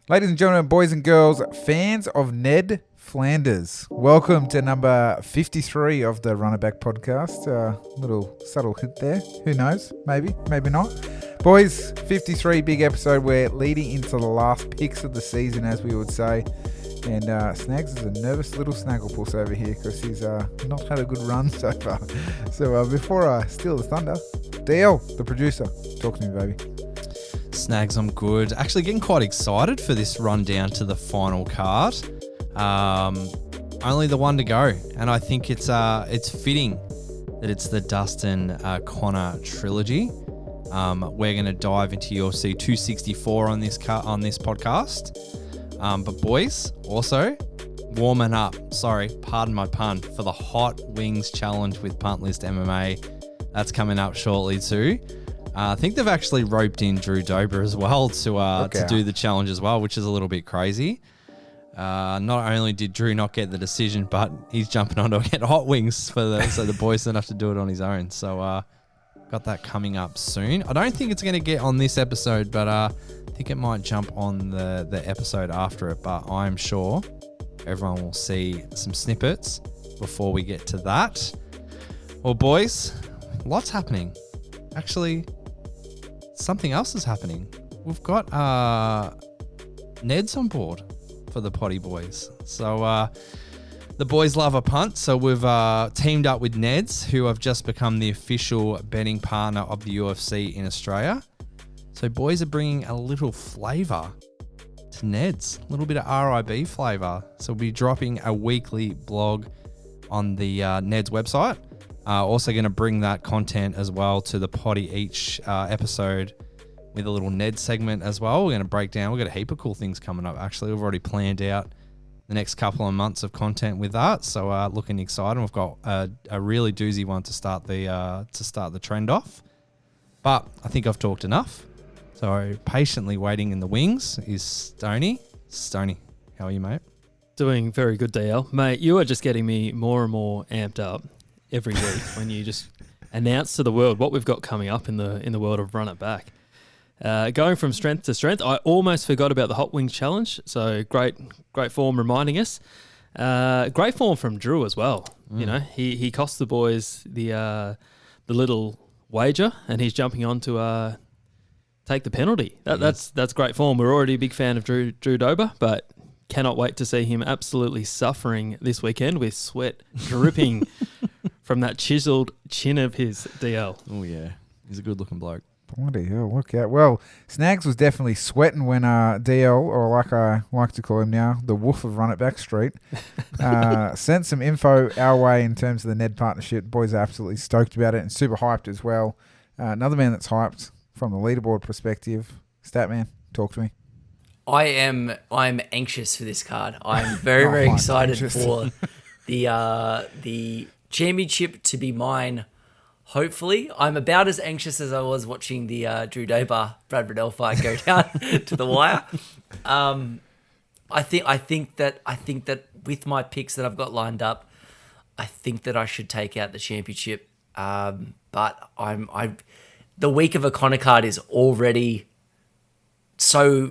Ladies and gentlemen, boys and girls, fans of Ned Flanders, welcome to number 53 of the Runner Back podcast. Little subtle hint there. Who knows? Maybe, maybe not. Boys, 53, big episode. We're leading into the last picks of the season, as we would say. And Snags is a nervous little snagglepuss over here because he's not had a good run so far. So before I steal the thunder, DL, the producer, talk to me, baby. Snags, I'm good. Actually getting quite excited for this rundown to the final card. Only the one to go. And I think it's fitting that it's the Dustin Connor trilogy. We're going to dive into UFC 264 on this podcast. But boys, also warming up, sorry, pardon my pun, for the Hot Wings Challenge with Punt List MMA. That's coming up shortly too. I think they've actually roped in Drew Dober as well to do the challenge as well, which is a little bit crazy. Not only did Drew not get the decision, but he's jumping on to get Hot Wings so the boys don't have to do it on his own. So got that coming up soon. I don't think it's going to get on this episode, but I think it might jump on the episode after it. But I'm sure everyone will see some snippets before we get to that. Well, boys, lots happening. Actually, something else is happening. We've got Neds on board for the Potty Boys. So the boys love a punt. So we've teamed up with Neds, who have just become the official betting partner of the UFC in Australia. So boys are bringing a little flavour to Neds, a little bit of RIB flavour. So we'll be dropping a weekly blog on the Neds website. Also going to bring that content as well to the Potty each episode with a little Ned segment as well. We're going to break down. We've got a heap of cool things coming up, actually. We've already planned out the next couple of months of content with that. So looking excited. We've got a really doozy one to start the trend off. But I think I've talked enough. So patiently waiting in the wings is Stoney. Stoney, how are you, mate? Doing very good, DL. Mate, you are just getting me more and more amped up every week when you just announce to the world what we've got coming up in the world of Run It Back. Going from strength to strength, I almost forgot about the Hot Wings Challenge, so great form reminding us. Great form from Drew as well. You know, he cost the boys the little wager, and he's jumping on to take the penalty. That's great form. We're already a big fan of Drew Dober, but cannot wait to see him absolutely suffering this weekend with sweat dripping from that chiseled chin of his, DL. Oh, yeah. He's a good-looking bloke. Bloody hell, look out. Well, Snags was definitely sweating when DL, or like I like to call him now, the wolf of Run It Back Street, sent some info our way in terms of the Ned partnership. Boys are absolutely stoked about it and super hyped as well. Another man that's hyped from the leaderboard perspective, Statman, talk to me. I'm anxious for this card. I'm very excited for the championship to be mine. Hopefully, I'm about as anxious as I was watching the Drew Dober Brad Riddell fight go down to the wire. I think that with my picks that I've got lined up, I think that I should take out the championship. But the week of a Connor card is already so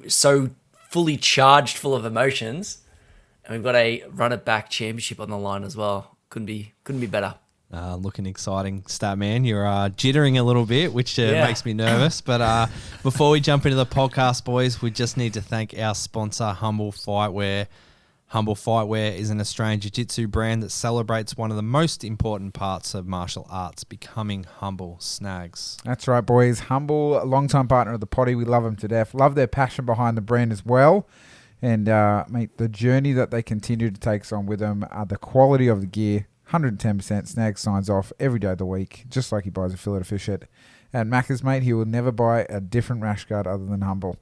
fully charged, full of emotions, and we've got a Run It Back championship on the line as well. Couldn't be better. Looking exciting, Statman. You're jittering a little bit, which makes me nervous. But before we jump into the podcast, boys, we just need to thank our sponsor, Humble Fightwear. Humble Fightwear is an Australian jiu-jitsu brand that celebrates one of the most important parts of martial arts, becoming humble. Snags. That's right, boys. Humble, a long-time partner of the Potty. We love them to death. Love their passion behind the brand as well. And, mate, the journey that they continue to take us on with them, the quality of the gear, 110%. Snags signs off every day of the week, just like he buys a fillet of fish at Macca's, mate. He will never buy a different rash guard other than Humble.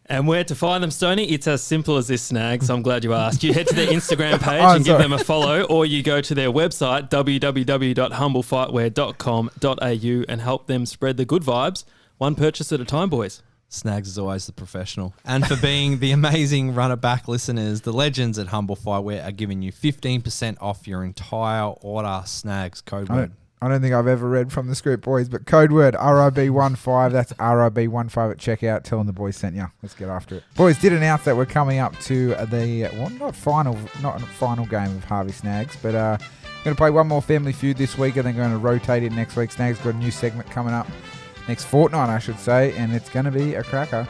And where to find them, Stoney? It's as simple as this, Snag, so I'm glad you asked. You head to their Instagram page and give them a follow, or you go to their website, www.humblefightwear.com.au, and help them spread the good vibes, one purchase at a time, boys. Snags is always the professional. And for being the amazing Run It Back listeners, the legends at Humble Fightwear are giving you 15% off your entire order. Snags, code word. I don't think I've ever read from the script, boys, but code word RIB15. That's RIB15 at checkout. Tell them the boys sent you. Let's get after it. Boys did announce that we're coming up to the not final game of Harvey Snags, but going to play one more Family Feud this week, and then going to rotate it next week. Snags got a new segment coming up next fortnight, I should say, and it's going to be a cracker.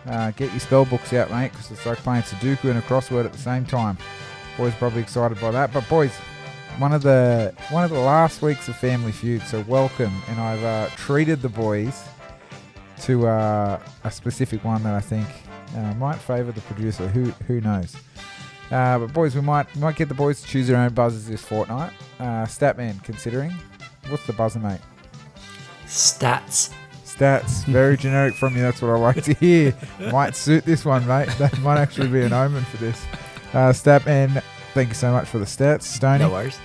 Get your spell books out, mate, because it's like playing Sudoku and a crossword at the same time. Boys probably excited by that, but boys, one of the last weeks of Family Feud, so welcome, and I've treated the boys to a specific one that I think might favour the producer. Who knows? But boys, we might get the boys to choose their own buzzers this fortnight. Statman, considering, what's the buzzer, mate? Stats. Very generic from you. That's what I like to hear. Might suit this one, mate. That might actually be an omen for this. Statman, thank you so much for the stats. Stoney? No worries.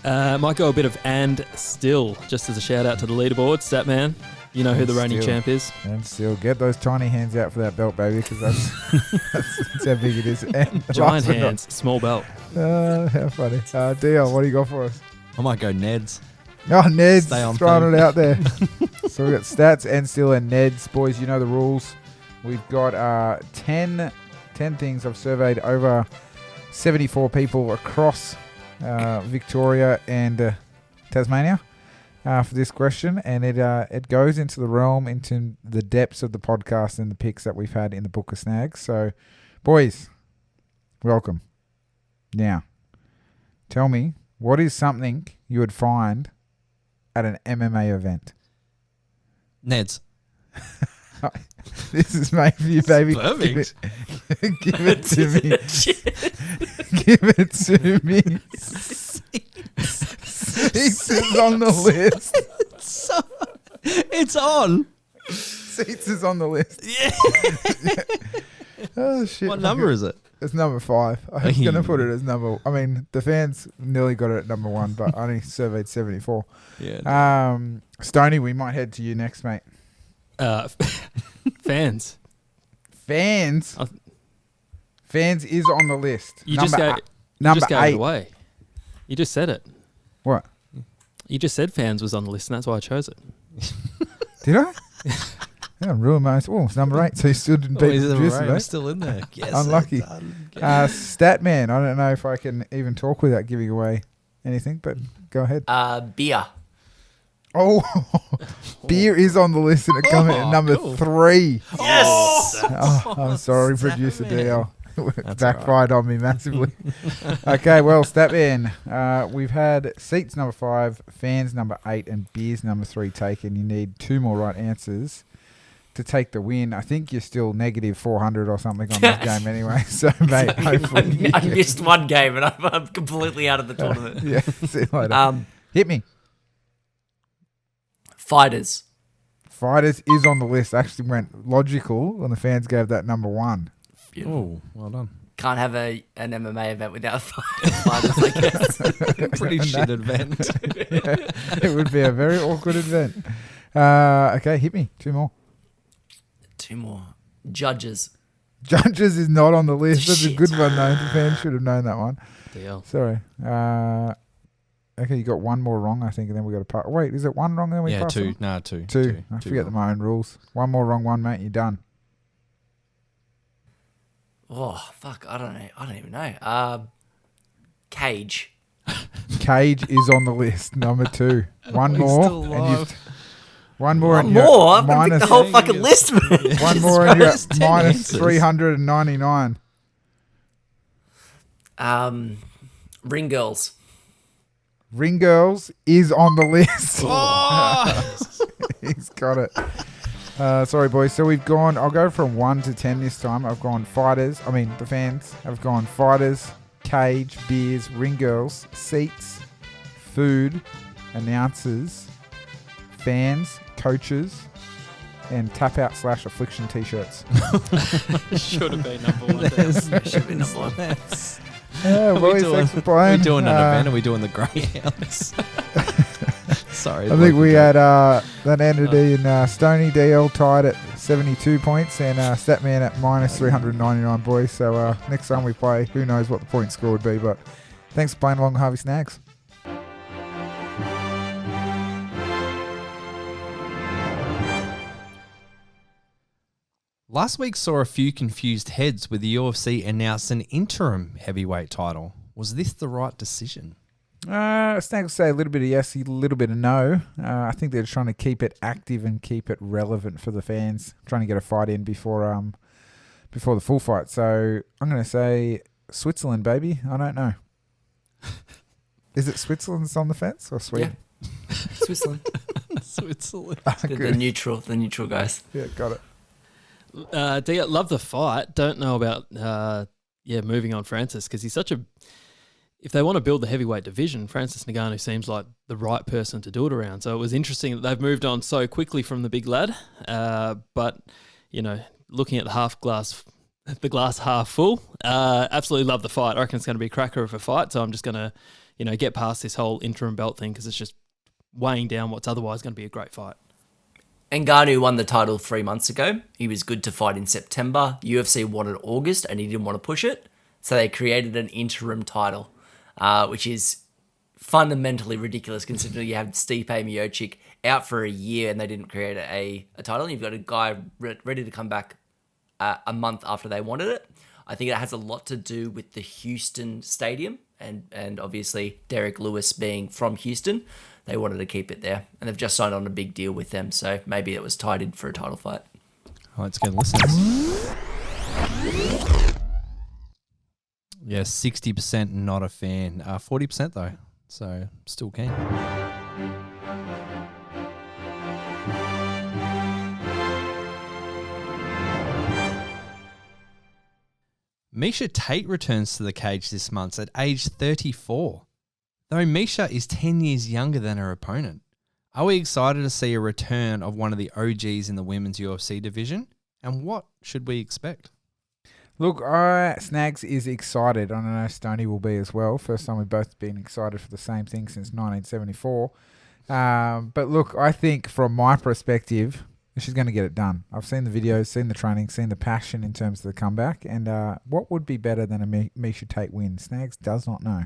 Might go a bit of and still, just as a shout out to the leaderboard. Statman, you know who the reigning champ is. And still, get those tiny hands out for that belt, baby, because that's how big it is. And giant hands, small belt. How funny. DL, what do you got for us? I might go Neds. Oh, Neds, Stay on throwing it out there. So we've got stats, and still, and Neds. Boys, you know the rules. We've got 10 things. I've surveyed over 74 people across Victoria and Tasmania for this question, and it goes into the realm, into the depths of the podcast and the picks that we've had in the Book of Snags. So, boys, welcome. Now, tell me, what is something you would find at an MMA event? Neds. This is made for you, baby. Perfect. Give it to me. Give it to me. Seats is on the list. It's on. Seats is on the list. Yeah. Oh, shit. What number is it? It's number 5. I was going to put it as number... I mean, the fans nearly got it at number 1, but I only surveyed 74. Yeah. Stoney, we might head to you next, mate. Fans. Fans is on the list. You number just gave 8. it away. You just said it. What? You just said fans was on the list, and that's why I chose it. Did I? Yeah, ruined my... Oh, it's number 8, so you still didn't beat the producer, I'm mate. still in there. Yes, Unlucky. Statman, I don't know if I can even talk without giving away anything, but go ahead. Beer. Oh, beer is on the list, and it comes at number 3. Yes. Oh, I'm sorry, producer DL. That's Backfired on me massively. Okay, well, Statman, we've had seats number 5, fans number 8, and beers number 3 taken. You need 2 more right answers to take the win. I think you're still negative 400 or something on this game anyway. So, mate, hopefully I missed one game, and I'm completely out of the tournament. yeah, see you later. Hit me. Fighters. Fighters is on the list. Actually went logical, and the fans gave that number 1. Oh, well done. Can't have an MMA event without fighters, I guess. Pretty shit event. Yeah, it would be a very awkward event. Okay, hit me. 2 more. 2 more. Judges. Judges is not on the list. That's a Shit. good one, though. The fans should have known that one. DL. Sorry. Okay, you got 1 more wrong, I think, and then we got to pass. Wait, is it 1 wrong, then we Yeah, pass? 2. on? No, 2. 2. I forget my own rules. 1 more wrong, 1, mate. You're done. Oh, fuck. I don't know. I don't even know. Cage. Cage is on the list. Number 2. 1 more. still alive. One more. One and you're more? I'm going to pick minus- the whole fucking list, man. 1 more and you're That's at 10 minus answers. 399. Ring girls. Ring Girls is on the list. Oh! He's got it. Sorry, boys. So we've gone, I'll go from 1 to 10 this time. I've gone fighters. I mean, the fans have gone fighters, cage, beers, ring girls, seats, food, announcers, fans, coaches, and tap out / affliction t-shirts. Should have been number 1. Should be number 1. Yeah, boys, thanks for playing. We're doing an event. Are we doing the Greyhounds? Sorry. I think we had that ended in Stoney DL tied at 72 points and Statman at minus 399, boys. So next time we play, who knows what the point score would be. But thanks for playing along, Harvey Snags. Last week saw a few confused heads with the UFC announced an interim heavyweight title. Was this the right decision? Snags will say a little bit of yes, a little bit of no. I think they're trying to keep it active and keep it relevant for the fans, trying to get a fight in before the full fight. So I'm going to say Switzerland, baby. I don't know. Is it Switzerland's on the fence or Sweden? Yeah. Switzerland. Switzerland. The neutral guys. Yeah, got it. Love the fight. Don't know about moving on Francis, because he's such a. If they want to build the heavyweight division, Francis Ngannou seems like the right person to do it around. So it was interesting that they've moved on so quickly from the big lad. But looking at the glass half full, absolutely love the fight. I reckon it's going to be a cracker of a fight. So I'm just going to, get past this whole interim belt thing, because it's just weighing down what's otherwise going to be a great fight. Ngannou won the title 3 months ago. He was good to fight in September. UFC wanted August and he didn't want to push it. So they created an interim title, which is fundamentally ridiculous considering you have Stipe Miocic out for a year and they didn't create a title. And you've got a guy ready to come back a month after they wanted it. I think it has a lot to do with the Houston stadium and obviously Derek Lewis being from Houston. They wanted to keep it there, and they've just signed on a big deal with them, so maybe it was tied in for a title fight. Let's get listeners. Yeah, 60% not a fan. 40% though, so still keen. Miesha Tate returns to the cage this month at age 34. Though Miesha is 10 years younger than her opponent. Are we excited to see a return of one of the OGs in the women's UFC division? And what should we expect? Look, Snags is excited. I know Stoney will be as well. First time we've both been excited for the same thing since 1974. But look, I think from my perspective, she's going to get it done. I've seen the videos, seen the training, seen the passion in terms of the comeback. And what would be better than a Miesha Tate win? Snags does not know.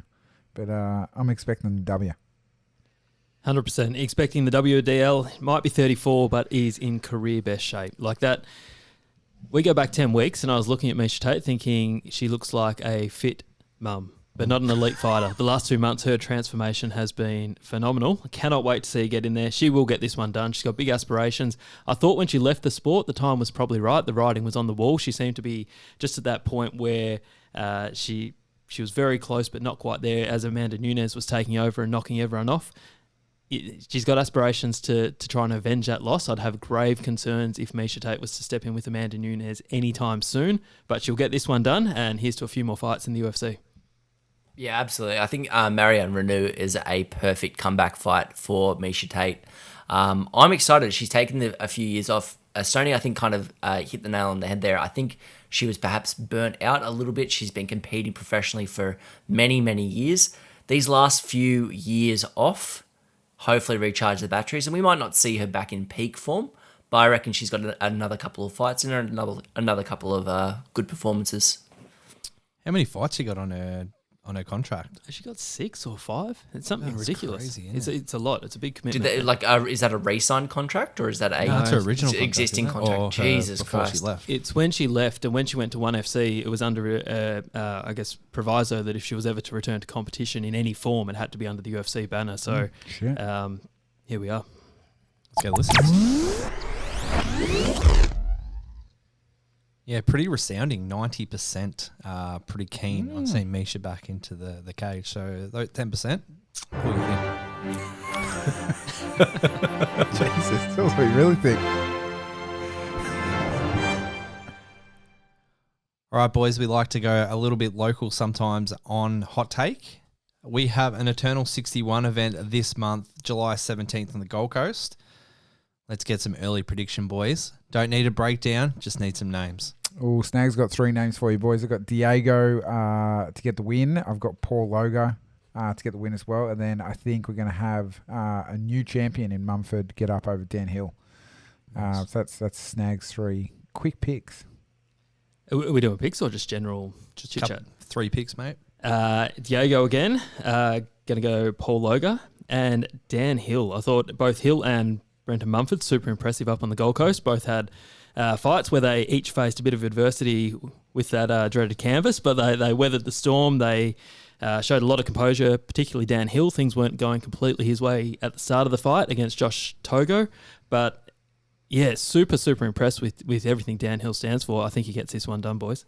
But I'm expecting the W. 100%. Expecting the WDL. Might be 34, but is in career best shape. Like that, we go back 10 weeks, and I was looking at Miesha Tate thinking she looks like a fit mum, but not an elite fighter. The last 2 months, her transformation has been phenomenal. I cannot wait to see her get in there. She will get this one done. She's got big aspirations. I thought when she left the sport, the time was probably right. The writing was on the wall. She seemed to be just at that point where she was very close, but not quite there as Amanda Nunes was taking over and knocking everyone off. She's got aspirations to try and avenge that loss. I'd have grave concerns if Miesha Tate was to step in with Amanda Nunes anytime soon, but she'll get this one done, and here's to a few more fights in the UFC. Yeah, absolutely. I think Marianne Reneau is a perfect comeback fight for Miesha Tate. I'm excited. She's taken a few years off. Stoney, I think, kind of hit the nail on the head there. I think she was perhaps burnt out a little bit. She's been competing professionally for many, many years. These last few years off, hopefully recharge the batteries, and we might not see her back in peak form, but I reckon she's got another couple of fights in her and another couple of good performances. How many fights she got on her contract? Has she got 6 or 5? It's something ridiculous. Crazy, isn't it? It's a lot. It's a big commitment. Is that a re-signed contract or is that a it's her original contract, existing contract? Or Jesus before Christ! She left. It's when she left, and when she went to ONE FC, it was under proviso that if she was ever to return to competition in any form, it had to be under the UFC banner. So, here we are. Let's go listen. Yeah, pretty resounding. 90%. Pretty keen on seeing Miesha back into the cage. So 10%. Pull you in. Jesus, that's what we really think. All right, boys, we like to go a little bit local sometimes on Hot Take. We have an Eternal 61 event this month, July 17th on the Gold Coast. Let's get some early prediction, boys. Don't need a breakdown, just need some names. Oh, Snag's got 3 names for you, boys. I've got Diego to get the win. I've got Paul Logo to get the win as well. And then I think we're going to have a new champion in Mumford get up over Dan Hill. Nice. So that's Snag's 3 quick picks. Are we doing picks or just general chit-chat? 3 picks, mate. Diego again. Going to go Paul Logo and Dan Hill. I thought both Hill and Brenton Mumford, super impressive up on the Gold Coast. Both had fights where they each faced a bit of adversity with that dreaded canvas, but they weathered the storm. They showed a lot of composure, particularly Dan Hill. Things weren't going completely his way at the start of the fight against Josh Togo, but yeah, super, super impressed with everything Dan Hill stands for. I think he gets this one done, boys.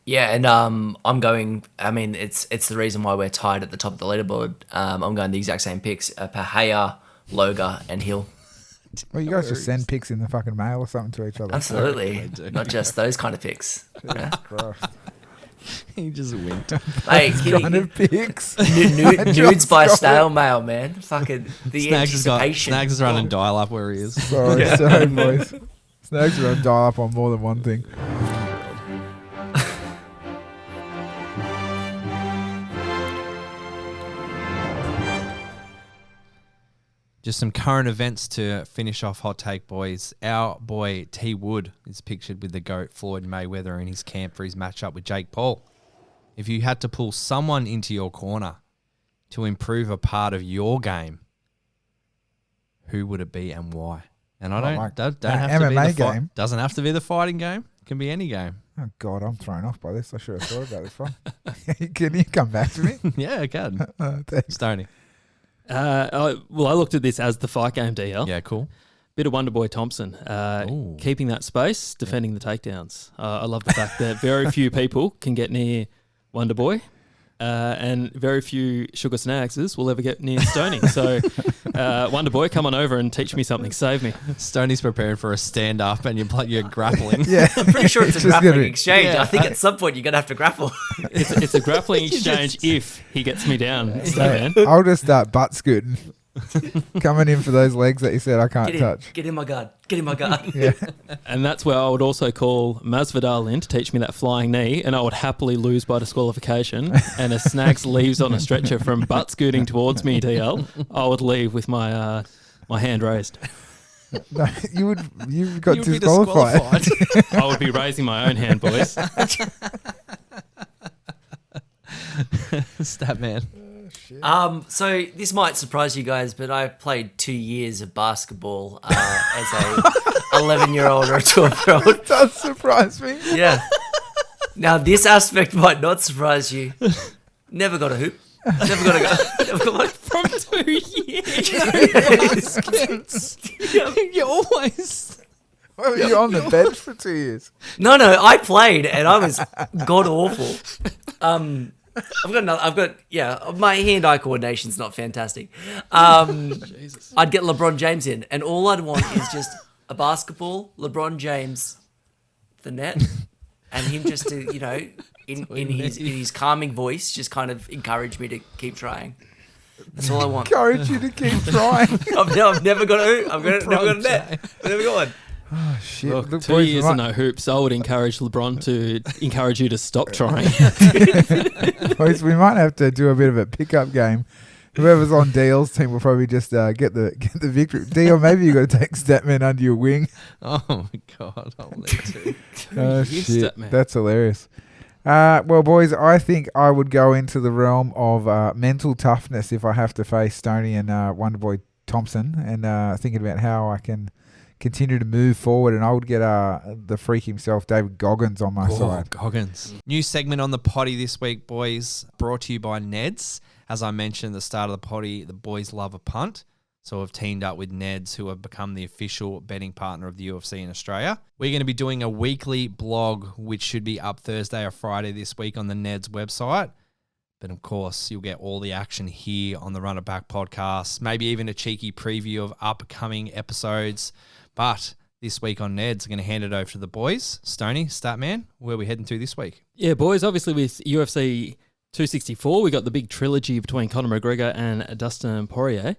Yeah, and I'm going. I mean, it's the reason why we're tied at the top of the leaderboard. I'm going the exact same picks: Pahaya, Loga, and Hill. Well, you guys just send picks in the fucking mail or something to each other. Absolutely, not just those kind of picks. Jesus Christ. He just winked. Hey, Kind of picks. nudes by snail mail, man. Fucking the anticipation. Snags is running dial up where he is. Sorry, boys. Snags are on dial up on more than one thing. Just some current events to finish off Hot Take, boys. Our boy T Wood is pictured with the GOAT Floyd Mayweather in his camp for his matchup with Jake Paul. If you had to pull someone into your corner to improve a part of your game, who would it be and why? And I don't have to be the game. Doesn't have to be the fighting game. It can be any game. Oh God, I'm thrown off by this. I should have thought about this one. Can you come back to me? Yeah, I can. Thanks. Stoney. I looked at this as the fight game, DL. Yeah, cool. Bit of Wonderboy Thompson, keeping that space, defending the takedowns. I love the fact that very few people can get near Wonderboy, and very few Sugar Snagses will ever get near Stoney. So, Wonderboy, come on over and teach me something. Save me. Stoney's preparing for a stand-up and you're grappling. Yeah, I'm pretty sure it's a grappling exchange. Yeah, I think at some point you're going to have to grapple. It's a grappling exchange if he gets me down. Yeah. I'll just start butt scooting. Coming in for those legs that you said I can't touch. Get in my guard. Get in my guard. Yeah. And that's where I would also call Masvidal in to teach me that flying knee, and I would happily lose by disqualification. And as Snags leaves on a stretcher from butt scooting towards me, DL, I would leave with my my hand raised. No, you've got disqualified. I would be raising my own hand, boys. Stat man. So this might surprise you guys, but I played 2 years of basketball as a 11-year-old or a 12-year-old. It does surprise me. Yeah. Now this aspect might not surprise you. Never got a hoop. Never got one. From 2 years. You always... Well, were you on the bench for 2 years? No, I played and I was god awful. My hand-eye coordination's not fantastic. I'd get LeBron James in, and all I'd want is just a basketball, LeBron James, the net, and him just to, in his calming voice, just kind of encourage me to keep trying. That's all I want. Encourage you to keep trying. I've never got a net. I've never got one. Oh, shit. Look, 2 years and no hoops. I would encourage LeBron to encourage you to stop trying. Boys, we might have to do a bit of a pickup game. Whoever's on Deal's team will probably just get the victory. Deal, maybe you got to take Statman under your wing. Oh my God, I'll need to. Oh shit, that's hilarious. Well, boys, I think I would go into the realm of mental toughness if I have to face Stoney and Wonderboy Thompson, and thinking about how I can continue to move forward, and I would get the freak himself, David Goggins, on my side. Goggins. New segment on the potty this week, boys, brought to you by Neds. As I mentioned at the start of the potty, the boys love a punt, so we've teamed up with Neds, who have become the official betting partner of the UFC in Australia. We're going to be doing a weekly blog, which should be up Thursday or Friday this week on the Neds website. But of course, you'll get all the action here on the Run It Back podcast, maybe even a cheeky preview of upcoming episodes. But this week on Neds, I'm going to hand it over to the boys. Stoney, Statman, where are we heading to this week? Yeah, boys, obviously with UFC 264, we got the big trilogy between Conor McGregor and Dustin Poirier.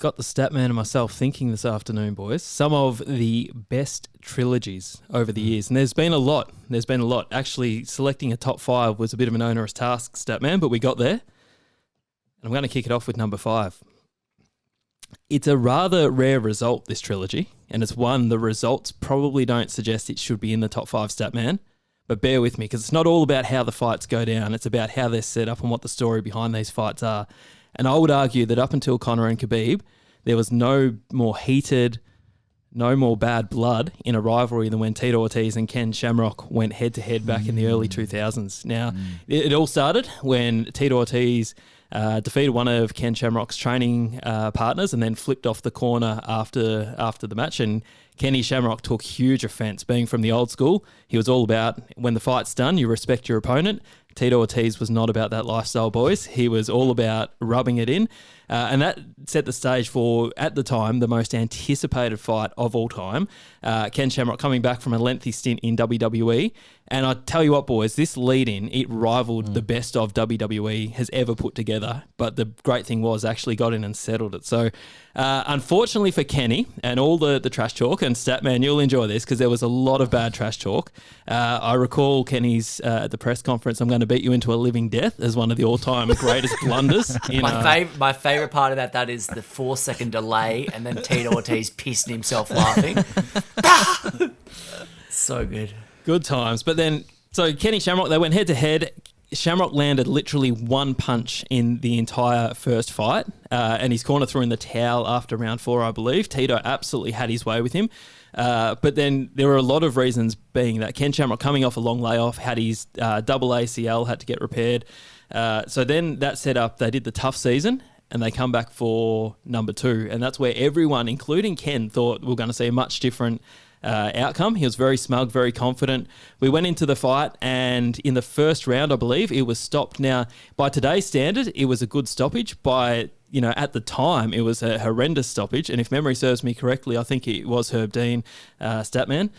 Got the Statman and myself thinking this afternoon, boys, some of the best trilogies over the years. And there's been a lot. Actually, selecting a top 5 was a bit of an onerous task, Statman, but we got there. And I'm going to kick it off with number 5. It's a rather rare result, this trilogy, and it's one the results probably don't suggest it should be in the top 5, Statman. But bear with me, because it's not all about how the fights go down. It's about how they're set up and what the story behind these fights are. And I would argue that up until Conor and Khabib, there was no more heated, no more bad blood in a rivalry than when Tito Ortiz and Ken Shamrock went head-to-head back in the early 2000s. Now, it all started when Tito Ortiz defeated one of Ken Shamrock's training partners and then flipped off the corner after the match. And Kenny Shamrock took huge offence. Being from the old school, he was all about when the fight's done, you respect your opponent. Tito Ortiz was not about that lifestyle, boys. He was all about rubbing it in. And that set the stage for, at the time, the most anticipated fight of all time. Ken Shamrock coming back from a lengthy stint in WWE. And I tell you what, boys, this lead-in, it rivaled the best of WWE has ever put together. But the great thing was actually got in and settled it. So unfortunately for Kenny and all the trash talk, and Statman, you'll enjoy this because there was a lot of bad trash talk. I recall Kenny's at the press conference, I'm going to beat you into a living death as one of the all-time greatest blunders. My favourite part of that is the 4-second delay and then Tito Ortiz pissing himself laughing. So good. Good times. But then, so Kenny Shamrock, they went head-to-head. Shamrock landed literally one punch in the entire first fight, and his corner threw in the towel after round 4, I believe. Tito absolutely had his way with him. But then there were a lot of reasons being that Ken Shamrock coming off a long layoff, had his double ACL, had to get repaired. So then that set up, they did the tough season, and they come back for number 2. And that's where everyone, including Ken, thought we were going to see a much different outcome. He was very smug, very confident. We went into the fight, and in the first round, I believe, it was stopped. Now, by today's standard, it was a good stoppage. At the time, it was a horrendous stoppage. And if memory serves me correctly, I think it was Herb Dean, Statman.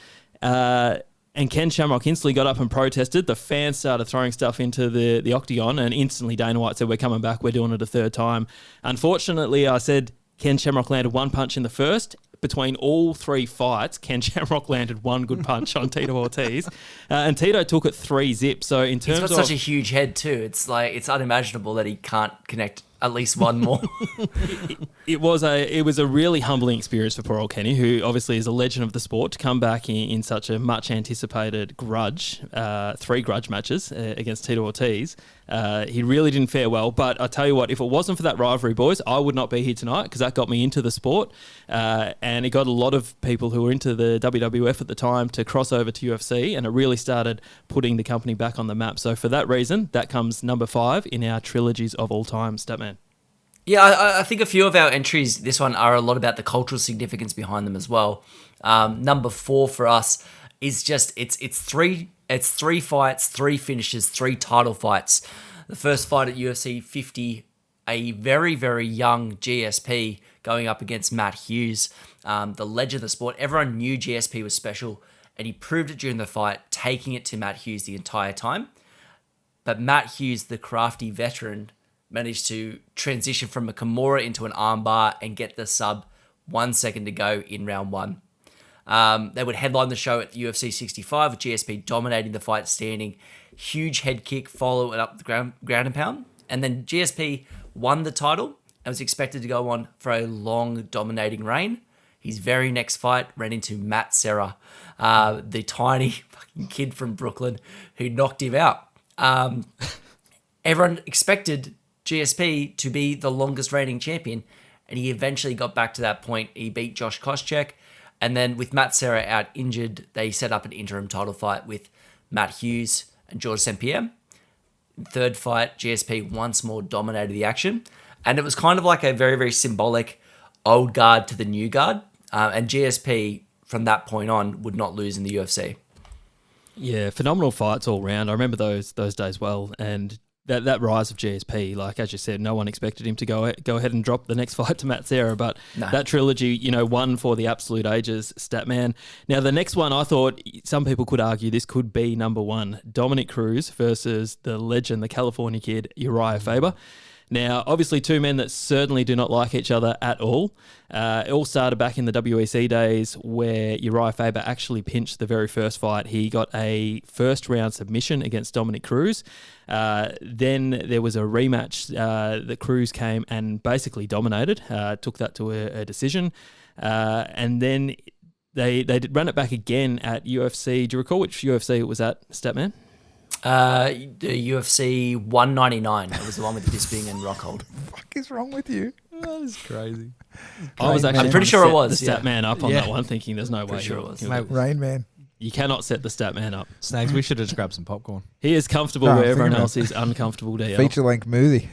And Ken Shamrock instantly got up and protested. The fans started throwing stuff into the octagon, and instantly Dana White said, we're coming back, we're doing it a third time. Unfortunately, I said Ken Shamrock landed one punch in the first. Between all 3 fights, Ken Shamrock landed one good punch on Tito Ortiz, and Tito took it 3-zip. So in terms he's got such a huge head too. It's unimaginable that he can't connect at least one more. It was a really humbling experience for poor old Kenny, who obviously is a legend of the sport, to come back in such a much anticipated grudge, 3 grudge matches against Tito Ortiz. He really didn't fare well. But I tell you what, if it wasn't for that rivalry, boys, I would not be here tonight, because that got me into the sport, and it got a lot of people who were into the WWF at the time to cross over to UFC, and it really started putting the company back on the map. So for that reason, that comes number 5 in our trilogies of all time, Statman. Yeah, I think a few of our entries this one are a lot about the cultural significance behind them as well. Number 4 for us is just it's 3 fights, 3 finishes, 3 title fights. The first fight at UFC 50, a very, very young GSP going up against Matt Hughes, the legend of the sport. Everyone knew GSP was special, and he proved it during the fight, taking it to Matt Hughes the entire time. But Matt Hughes, the crafty veteran, managed to transition from a Kimura into an armbar and get the sub 1 second to go in round 1. They would headline the show at UFC 65 with GSP dominating the fight standing. Huge head kick, follow it up the ground and pound. And then GSP won the title and was expected to go on for a long dominating reign. His very next fight ran into Matt Serra, the tiny fucking kid from Brooklyn who knocked him out. Everyone expected GSP to be the longest reigning champion, and he eventually got back to that point. He beat Josh Koscheck, and then with Matt Serra out injured, they set up an interim title fight with Matt Hughes and George St. Pierre. Third fight, GSP once more dominated the action, and it was kind of like a very, very symbolic old guard to the new guard, and GSP from that point on would not lose in the UFC. Yeah, phenomenal fights all round. I remember those days well, and that rise of GSP, like as you said, no one expected him to go ahead and drop the next fight to Matt Serra, but that trilogy, won for the absolute ages, Statman. Now, the next one, I thought some people could argue this could be number 1, Dominick Cruz versus the legend, the California kid, Uriah Faber. Now, obviously, 2 men that certainly do not like each other at all. It all started back in the WEC days where Uriah Faber actually pinched the very first fight. He got a first-round submission against Dominick Cruz. Then there was a rematch that Cruz came and basically dominated, took that to a decision. And then they did run it back again at UFC. Do you recall which UFC it was at, Statman? The UFC 199. It was the one with the Bisping and Rockhold. What the fuck is wrong with you? That is crazy. I was Rain actually Man. pretty trying to sure it set was, the stat yeah. man up on Yeah. that one, thinking there's no way sure he'll- it was. he'll- Mate, Rain Man. You cannot set the stat man up. Snags, we should have just grabbed some popcorn. He is comfortable Oh, where I'm everyone thinking else is uncomfortable. DL. Feature length movie.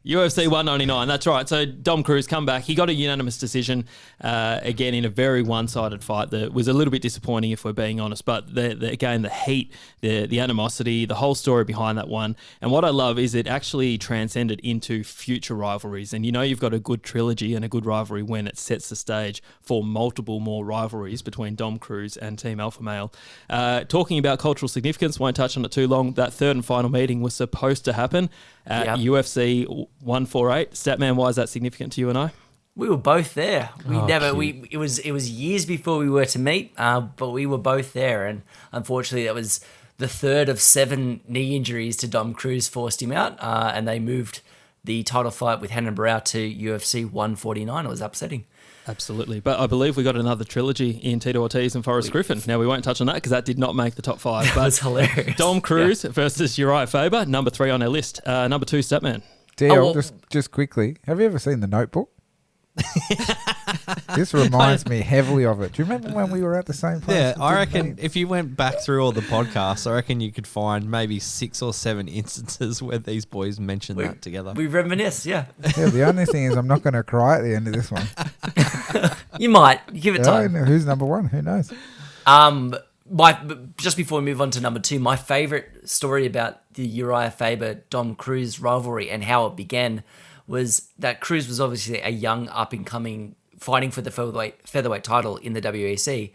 UFC 199, that's right. So Dom Cruz come back. He got a unanimous decision, again, in a very one-sided fight that was a little bit disappointing, if we're being honest. But again, the heat, the animosity, the whole story behind that one. And what I love is it actually transcended into future rivalries. And you know you've got a good trilogy and a good rivalry when it sets the stage for multiple more rivalries between Dom Cruz and Team Alpha Male. Talking about cultural significance, won't touch on it too long. That third and final meeting was supposed to happen at Yep. UFC 148. Statman, why is that significant to you and I? We were both there. Cute. It was years before we were to meet, but we were both there, and unfortunately, that was the third of 7 knee injuries to Dom Cruz forced him out, and they moved the title fight with Renan Barão to UFC 149. It was upsetting. Absolutely. But I believe we got another trilogy in Tito Ortiz and Forrest Griffin. Now, we won't touch on that because that did not make the top 5. That But was hilarious. Dom Cruz versus Uriah Faber, number 3 on our list. Number 2, Statman. DL, well- just quickly, have you ever seen The Notebook? This reminds me heavily of it. Do you remember when we were at the same place? Yeah, I reckon if you went back through all the podcasts, I reckon you could find maybe 6 or 7 instances where these boys mentioned that together. We reminisce, yeah. Yeah, the only thing is I'm not going to cry at the end of this one. You might give it time. Who's number 1? Who knows? Just before we move on to number 2, my favorite story about the Uriah Faber Dom Cruz rivalry and how it began was that Cruz was obviously a young up and coming fighting for the featherweight title in the WEC,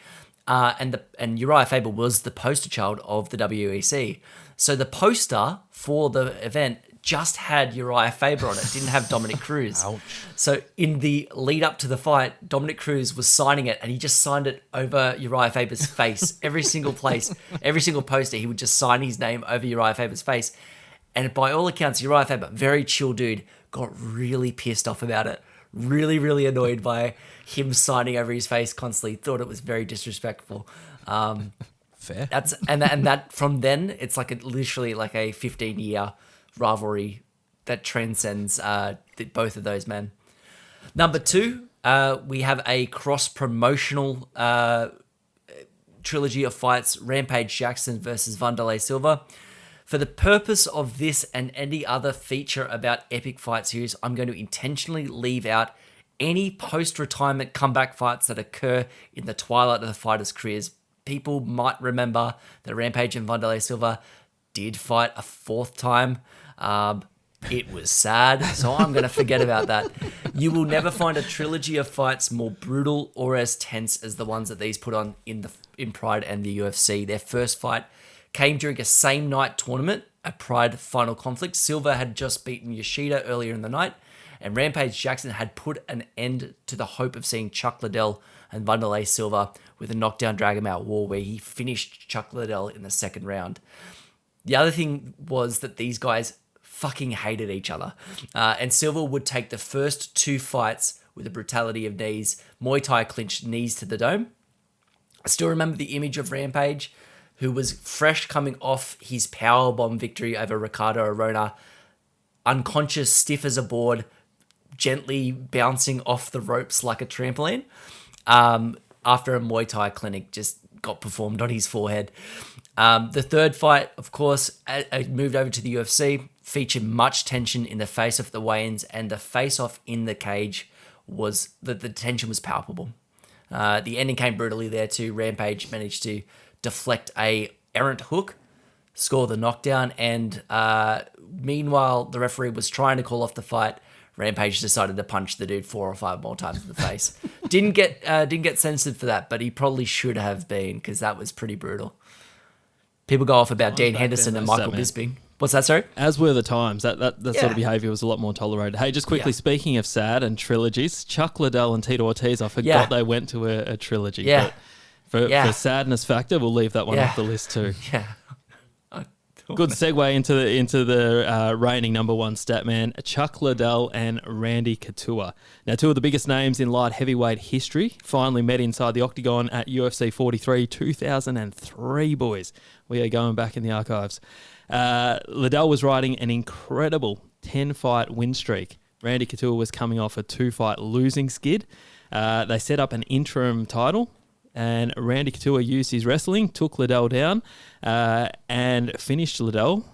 and Uriah Faber was the poster child of the WEC. So the poster for the event just had Uriah Faber on it, didn't have Dominick Cruz. Ouch. So in the lead up to the fight, Dominick Cruz was signing it, and he just signed it over Uriah Faber's face. Every single place, every single poster, he would just sign his name over Uriah Faber's face. And by all accounts, Uriah Faber, very chill dude, got really pissed off about it. Really, really annoyed by him signing over his face constantly. Thought it was very disrespectful. Fair. That from then, it's literally like a 15-year rivalry that transcends both of those men. Number 2, we have a cross-promotional trilogy of fights, Rampage Jackson versus Wanderlei Silva. For the purpose of this and any other feature about epic fight series, I'm going to intentionally leave out any post-retirement comeback fights that occur in the twilight of the fighters' careers. People might remember that Rampage and Wanderlei Silva did fight a 4th time. It was sad, so I'm going to forget about that. You will never find a trilogy of fights more brutal or as tense as the ones that these put on in Pride and the UFC. Their first fight came during a same-night tournament, a Pride Final Conflict. Silva had just beaten Yoshida earlier in the night, and Rampage Jackson had put an end to the hope of seeing Chuck Liddell and Wanderlei Silva with a knockdown drag-him-out war where he finished Chuck Liddell in the 2nd round. The other thing was that these guys fucking hated each other, and Silva would take the first 2 fights with the brutality of knees, Muay Thai clinched knees to the dome. I still remember the image of Rampage, who was fresh coming off his powerbomb victory over Ricardo Arona, unconscious, stiff as a board, gently bouncing off the ropes like a trampoline, after a Muay Thai clinic just got performed on his forehead. The third fight, of course, moved over to the UFC, featured much tension in the face-off the weigh-ins, and the face-off in the cage was the tension was palpable. The ending came brutally there too. Rampage managed to deflect a errant hook, score the knockdown, and meanwhile the referee was trying to call off the fight. Rampage decided to punch the dude 4 or 5 more times in the face. Didn't get censored for that, but he probably should have been, because that was pretty brutal. People go off about Dean Henderson and Michael Bisping. What's that, sorry? As were the times. That sort of behavior was a lot more tolerated. Hey, just quickly, speaking of sad and trilogies, Chuck Liddell and Tito Ortiz, I forgot they went to a trilogy. Yeah. But for sadness factor, we'll leave that one off the list too. Yeah. Good segue into the reigning number 1 stat man, Chuck Liddell and Randy Couture. Now, 2 of the biggest names in light heavyweight history finally met inside the octagon at UFC 43 2003, boys. We are going back in the archives. Liddell was riding an incredible 10-fight win streak Randy Couture was coming off a 2-fight losing skid. They set up an interim title, and Randy Couture used his wrestling, took Liddell down, and finished Liddell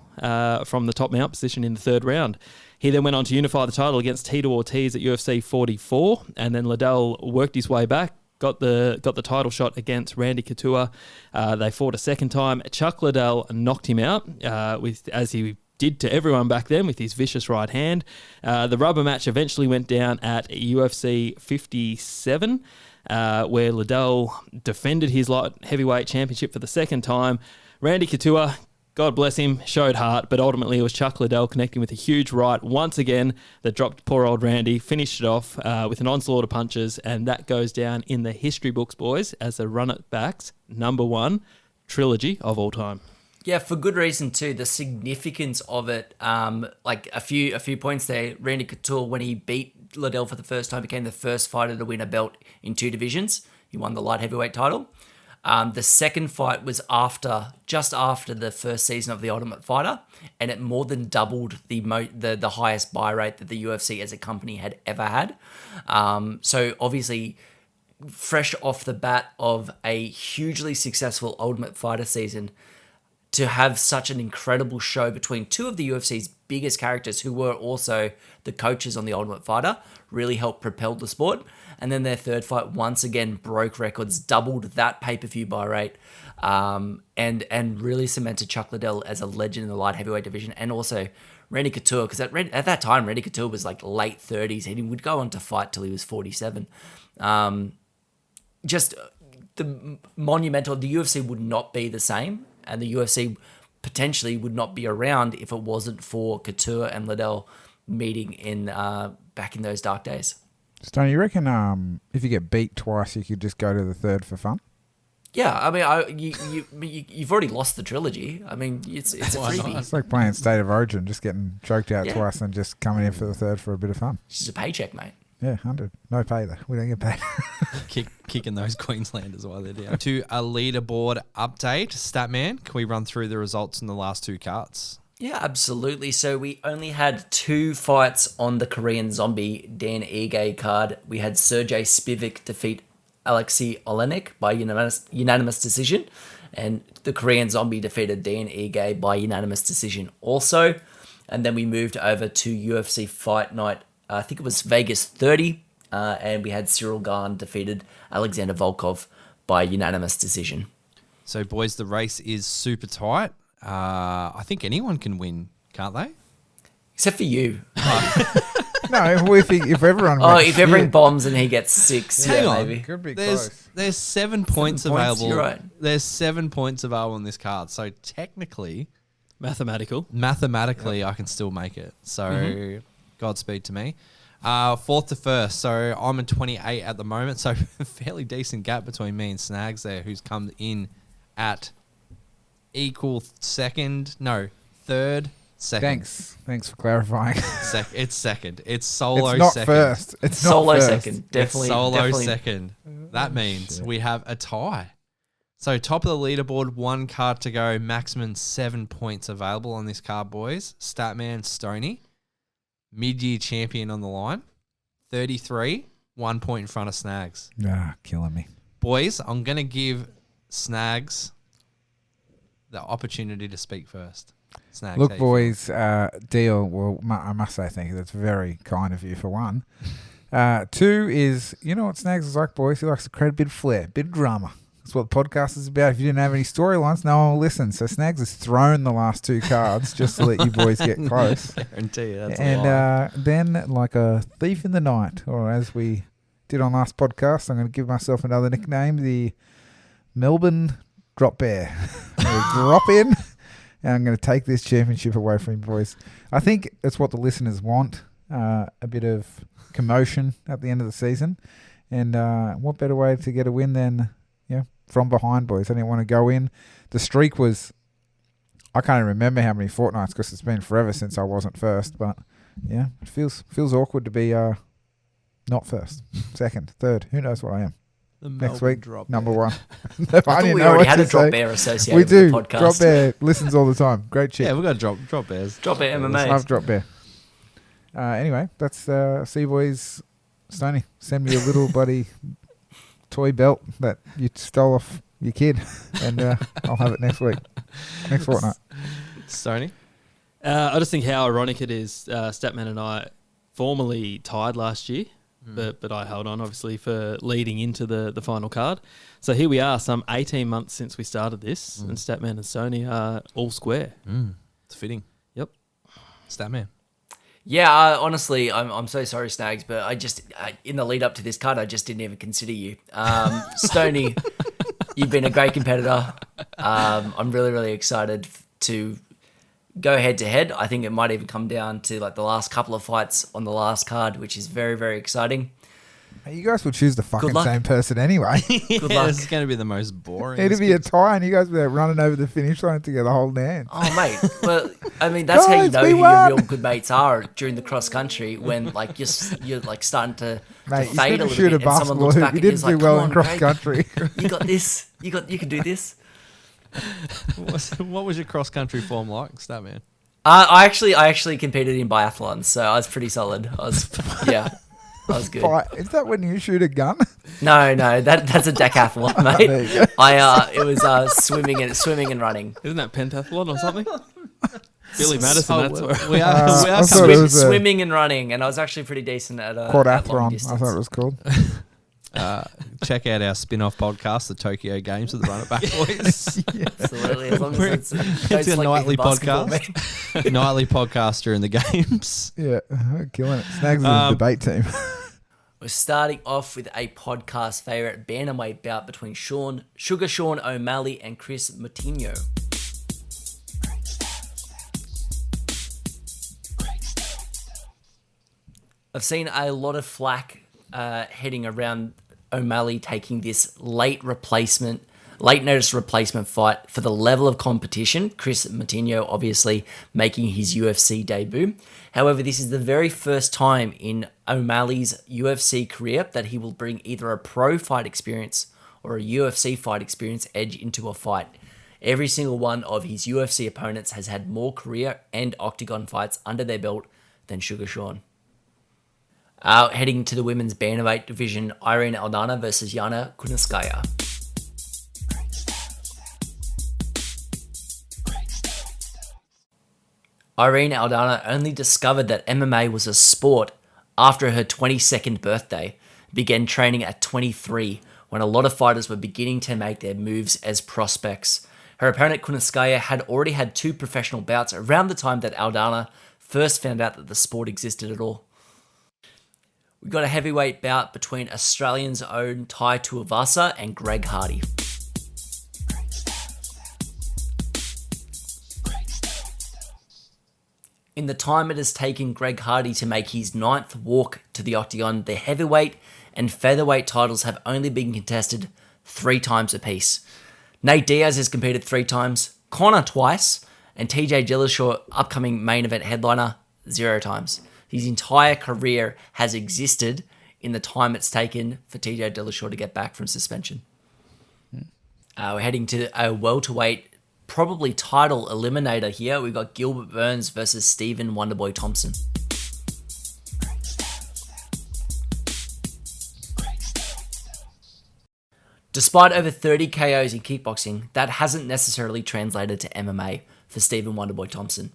from the top mount position in the third round. He then went on to unify the title against Tito Ortiz at UFC 44, and then Liddell worked his way back, got the title shot against Randy Couture. They fought a second time. Chuck Liddell knocked him out, as he did to everyone back then with his vicious right hand. The rubber match eventually went down at UFC 57, where Liddell defended his light heavyweight championship for the second time. Randy Couture, God bless him, showed heart, but ultimately it was Chuck Liddell connecting with a huge right once again that dropped poor old Randy, finished it off with an onslaught of punches, and that goes down in the history books, boys, as the run-it-backs #1 trilogy of all time. Yeah, for good reason too. The significance of it, like a few points there. Randy Couture, when he beat Liddell for the first time, became the first fighter to win a belt in 2 divisions. He won the light heavyweight title. The second fight was just after the first season of The Ultimate Fighter, and it more than doubled the highest buy rate that the UFC as a company had ever had. So obviously, fresh off the bat of a hugely successful Ultimate Fighter season, to have such an incredible show between two of the UFC's biggest characters who were also the coaches on The Ultimate Fighter really helped propel the sport. And then their third fight once again broke records, doubled that pay-per-view buy rate, and really cemented Chuck Liddell as a legend in the light heavyweight division. And also Randy Couture, because at that time, Randy Couture was like late 30s and he would go on to fight till he was 47. Just the monumental, the UFC would not be the same, and the UFC potentially would not be around if it wasn't for Couture and Liddell meeting in back in those dark days. Stoney, you reckon if you get beat twice, you could just go to the third for fun? Yeah, I mean, you've already lost the trilogy. I mean, it's a freebie. It's like playing State of Origin, just getting choked out twice and just coming in for the third for a bit of fun. It's just a paycheck, mate. Yeah, 100. No pay though. We don't get paid. Kicking those Queenslanders while they're down. To a leaderboard update, Statman, can we run through the results in the last 2 cards? Yeah, absolutely. So we only had 2 fights on the Korean Zombie Dan Ige card. We had Sergey Spivak defeat Alexei Olenek by unanimous decision, and the Korean Zombie defeated Dan Ige by unanimous decision also. And then we moved over to UFC Fight Night. I think it was Vegas 30, and we had Cyril Gane defeated Alexander Volkov by unanimous decision. So, boys, the race is super tight. I think anyone can win, can't they? Except for you. No, if everyone... if everyone bombs and he gets 6, Hang on. maybe. Could be close. There's 7 points available. You're right. There's 7 points available on this card. So, technically... Mathematically, I can still make it. So, Godspeed to me. 4th to 1st. So, I'm in 28 at the moment. So, fairly decent gap between me and Snags there, who's come in at equal third, second. Thanks for clarifying. It's second. It's solo it's not second. First. It's not solo first. second. Definitely. It's solo definitely. second. That means we have a tie. So top of the leaderboard, 1 card to go, maximum 7 points available on this card, boys. Statman Stoney, mid-year champion on the line, 33, 1 point in front of Snags. Killing me. Boys, I'm going to give Snags the opportunity to speak first. Snags, Look, boys, deal. Well, I must say thank you. That's very kind of you for 1. 2 is, you know what Snags is like, boys? He likes to create a bit of flair, a bit of drama. That's what the podcast is about. If you didn't have any storylines, no one will listen. So Snags has thrown the last 2 cards just to let you boys get close. Guarantee you that's a lie. Then, like a thief in the night, or as we did on last podcast, I'm going to give myself another nickname, the Melbourne Drop Bear. I'm going to drop in, and I'm going to take this championship away from you boys. I think it's what the listeners want, a bit of commotion at the end of the season. And what better way to get a win than from behind, boys. I didn't want to go in. The streak was, I can't even remember how many fortnights because it's been forever since I wasn't first. But yeah, it feels awkward to be not first, second, third. Who knows what I am? Next week, number 1. I thought we already had a Drop Bear associated with the podcast. Drop Bear listens all the time. Great chick. Yeah, we've got Drop Bears. Drop Bear MMA. Love Drop Bear. Anyway, that's see you boys. Stoney, send me a little buddy toy belt that you stole off your kid, and I'll have it next week, next fortnight. Stoney? I just think how ironic it is. Statman and I formally tied last year, but I held on, obviously, for leading into the final card. So here we are, some 18 months since we started this, and Statman and Stoney are all square. It's fitting. Yep. Statman. Yeah, honestly, I'm so sorry, Snags, but in the lead up to this card, I just didn't even consider you. Stoney, you've been a great competitor. I'm really, really excited to go head to head. I think it might even come down to like the last couple of fights on the last card, which is very, very exciting. Hey, you guys will choose the fucking luck. same person anyway. Good luck. This is going to be the most boring. It'd be a tie, and you guys would be running over the finish line together holding hands. Oh, mate. Well, I mean, that's how you Guys, know we who won. your real good mates are during the cross country when like you're like starting to Mate, you fade a shouldn't little shoot a bit, and someone basketball looks hoop. back You at you didn't and is do like, well "Come in on, cross Craig, country. you got this. You can do this." What was your cross country form like, Statman? I actually competed in biathlon, so I was pretty solid. I was good. Is that when you shoot a gun? No, that's a decathlon, There you go. mate. It was swimming and running. Isn't that pentathlon or something? Billy Madison, that's where we are. We I are thought coming. it was a Swimming and running, and I was actually pretty decent at at long quadathlon. distance. I thought it was called. Check out our spin-off podcast, the Tokyo Games with the Run It Back Boys. Absolutely, as long as It's don't a select me nightly for basketball, podcast. mate. Nightly podcast during the games. Yeah, killing it. Snags is the debate team. We're starting off with a podcast favourite bantamweight bout between Sugar Sean O'Malley and Chris Moutinho. I've seen a lot of flack heading around O'Malley taking this late notice replacement fight for the level of competition. Chris Moutinho obviously making his UFC debut. However, this is the very first time in O'Malley's UFC career that he will bring either a pro fight experience or a UFC fight experience edge into a fight. Every single one of his UFC opponents has had more career and octagon fights under their belt than Sugar Sean. Heading to the women's bantamweight division, Irene Aldana versus Yana Kunitskaya. Irene Aldana only discovered that MMA was a sport after her 22nd birthday, began training at 23, when a lot of fighters were beginning to make their moves as prospects. Her opponent Kunitskaya had already had 2 professional bouts around the time that Aldana first found out that the sport existed at all. We've got a heavyweight bout between Australians' own Tai Tuivasa and Greg Hardy. In the time it has taken Greg Hardy to make his 9th walk to the octagon, the heavyweight and featherweight titles have only been contested 3 times apiece. Nate Diaz has competed 3 times, Conor twice, and TJ Dillashaw, upcoming main event headliner, 0 times. His entire career has existed in the time it's taken for TJ Dillashaw to get back from suspension. We're heading to a welterweight, probably title eliminator here. We've got Gilbert Burns versus Stephen Wonderboy Thompson. Despite over 30 KOs in kickboxing, that hasn't necessarily translated to MMA for Stephen Wonderboy Thompson.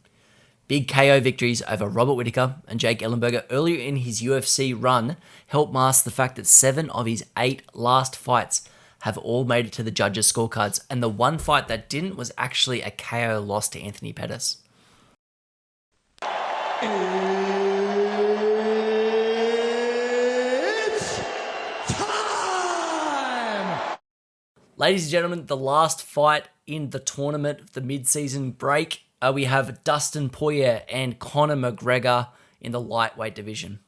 Big KO victories over Robert Whittaker and Jake Ellenberger earlier in his UFC run helped mask the fact that 7 of his 8 last fights have all made it to the judges' scorecards, and the one fight that didn't was actually a KO loss to Anthony Pettis. It's time! Ladies and gentlemen, the last fight in the tournament, the mid-season break, we have Dustin Poirier and Conor McGregor in the lightweight division.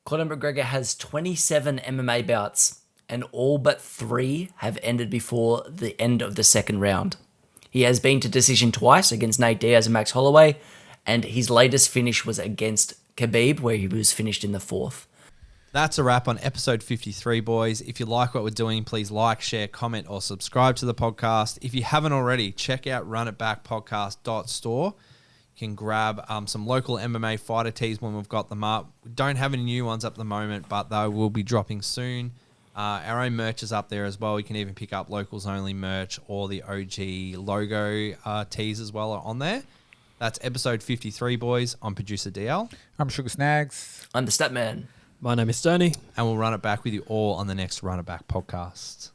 Conor McGregor has 27 MMA bouts, and all but 3 have ended before the end of the second round. He has been to decision twice against Nate Diaz and Max Holloway, and his latest finish was against Khabib, where he was finished in the 4th. That's a wrap on episode 53, boys. If you like what we're doing, please like, share, comment, or subscribe to the podcast. If you haven't already, check out runitbackpodcast.store. You can grab some local MMA fighter tees when we've got them up. We don't have any new ones up at the moment, but they will be dropping soon. Our own merch is up there as well. You can even pick up locals only merch, or the OG logo tees as well are on there. That's episode 53, boys. I'm producer DL. I'm Sugar Snags. I'm the Statman. My name is Stoney. And we'll run it back with you all on the next Run It Back podcast.